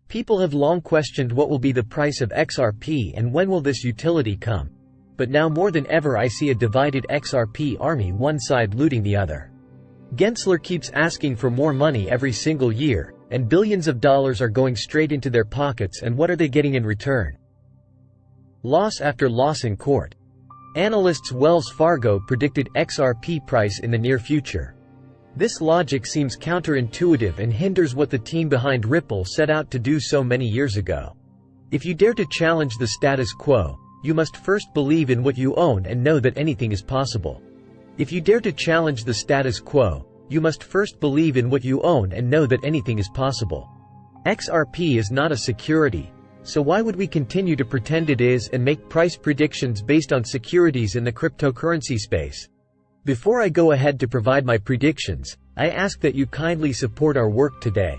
People have long questioned what will be the price of XRP and when will this utility come. But now more than ever I see a divided XRP army, one side looting the other. Gensler keeps asking for more money every single year, and billions of dollars are going straight into their pockets, and what are they getting in return? Loss after loss in court. Analysts Wells Fargo predicted XRP price in the near future. This logic seems counterintuitive and hinders what the team behind Ripple set out to do so many years ago. If you dare to challenge the status quo, you must first believe in what you own and know that anything is possible. If you dare to challenge the status quo, you must first believe in what you own and know that anything is possible. XRP is not a security, so why would we continue to pretend it is and make price predictions based on securities in the cryptocurrency space? Before I go ahead to provide my predictions, I ask that you kindly support our work today.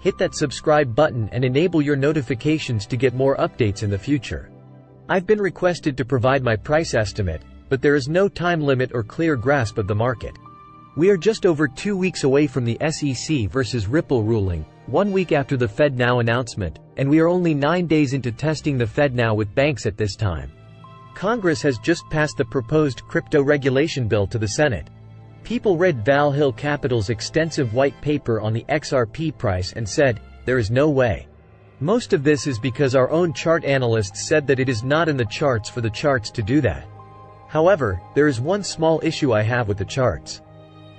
Hit that subscribe button and enable your notifications to get more updates in the future. I've been requested to provide my price estimate, but there is no time limit or clear grasp of the market. We are just over 2 weeks away from the SEC versus Ripple ruling, 1 week after the FedNow announcement, and we are only 9 days into testing the FedNow with banks at this time. Congress has just passed the proposed crypto regulation bill to the Senate. People read Val Hill Capital's extensive white paper on the XRP price and said, there is no way. Most of this is because our own chart analysts said that it is not in the charts for the charts to do that. However, there is one small issue I have with the charts.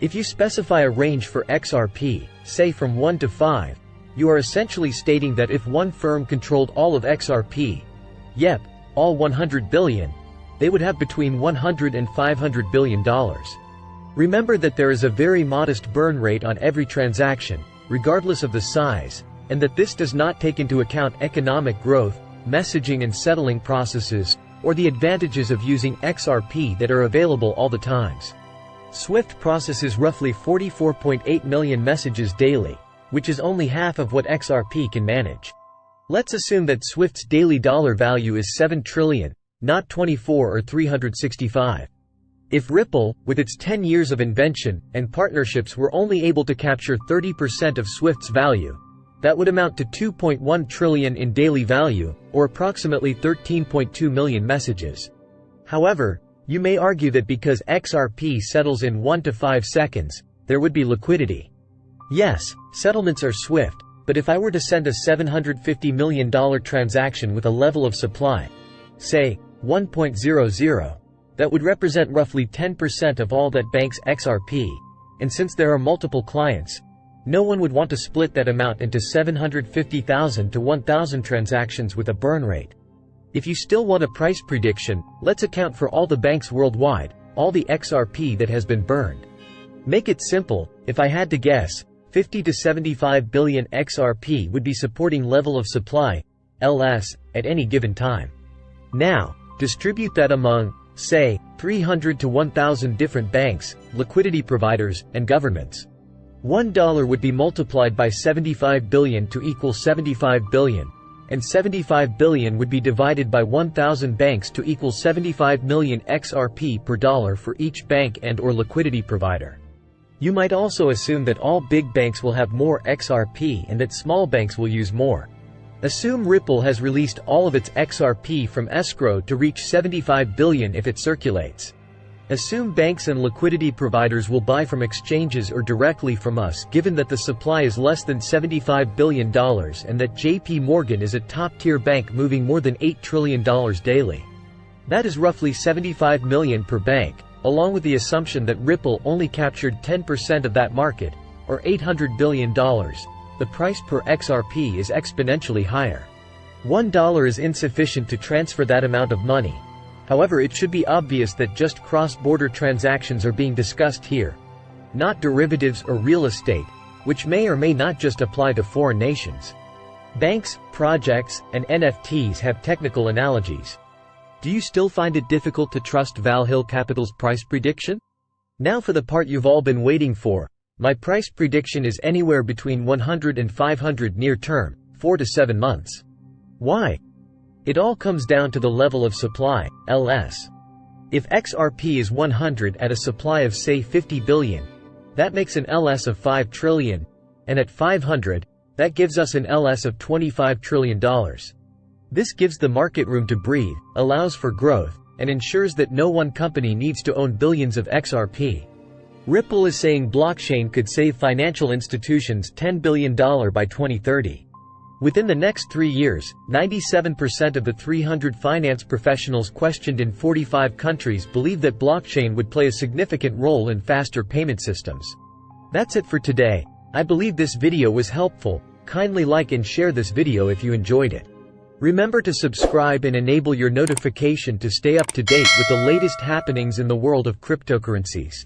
If you specify a range for XRP, say from 1 to 5, you are essentially stating that if one firm controlled all of XRP, yep, all 100 billion, they would have between $100 and $500 billion. Remember that there is a very modest burn rate on every transaction, regardless of the size, and that this does not take into account economic growth, messaging and settling processes, or the advantages of using XRP that are available all the times. Swift processes roughly 44.8 million messages daily, which is only half of what XRP can manage. Let's assume that Swift's daily dollar value is 7 trillion, not 24 or 365. If Ripple, with its 10 years of invention and partnerships, were only able to capture 30% of Swift's value, that would amount to 2.1 trillion in daily value, or approximately 13.2 million messages. However, you may argue that because XRP settles in 1 to 5 seconds, there would be liquidity. Yes, settlements are swift, but if I were to send a $750 million transaction with a level of supply, say, 1.00, that would represent roughly 10% of all that bank's XRP, and since there are multiple clients, no one would want to split that amount into 750,000 to 1,000 transactions with a burn rate. If you still want a price prediction, let's account for all the banks worldwide, all the XRP that has been burned. Make it simple, if I had to guess, 50 to 75 billion XRP would be supporting level of supply, LS, at any given time. Now, distribute that among, say, 300 to 1,000 different banks, liquidity providers, and governments. $1 would be multiplied by 75 billion to equal 75 billion, and 75 billion would be divided by 1,000 banks to equal 75 million XRP per dollar for each bank and/or liquidity provider. You might also assume that all big banks will have more XRP and that small banks will use more. Assume Ripple has released all of its XRP from escrow to reach 75 billion if it circulates. Assume banks and liquidity providers will buy from exchanges or directly from us, given that the supply is less than $75 billion and that JP Morgan is a top-tier bank moving more than $8 trillion daily. That is roughly 75 million per bank, along with the assumption that Ripple only captured 10% of that market, or $800 billion. The price per XRP is exponentially higher. $1 is insufficient to transfer that amount of money. However, it should be obvious that just cross-border transactions are being discussed here, not derivatives or real estate, which may or may not just apply to foreign nations. Banks, projects, and NFTs have technical analogies. Do you still find it difficult to trust Val Hill Capital's price prediction? Now for the part you've all been waiting for. My price prediction is anywhere between 100 and 500 near term, 4 to 7 months. Why? It all comes down to the level of supply, LS. If XRP is 100 at a supply of say 50 billion, that makes an LS of 5 trillion, and at 500, That gives us an LS of $25 trillion. This gives the market room to breathe, allows for growth, and ensures that no one company needs to own billions of XRP. Ripple is saying blockchain could save financial institutions $10 billion by 2030. Within the next 3 years, 97% of the 300 finance professionals questioned in 45 countries believe that blockchain would play a significant role in faster payment systems. That's it for today. I believe this video was helpful. Kindly like and share this video if you enjoyed it. Remember to subscribe and enable your notification to stay up to date with the latest happenings in the world of cryptocurrencies.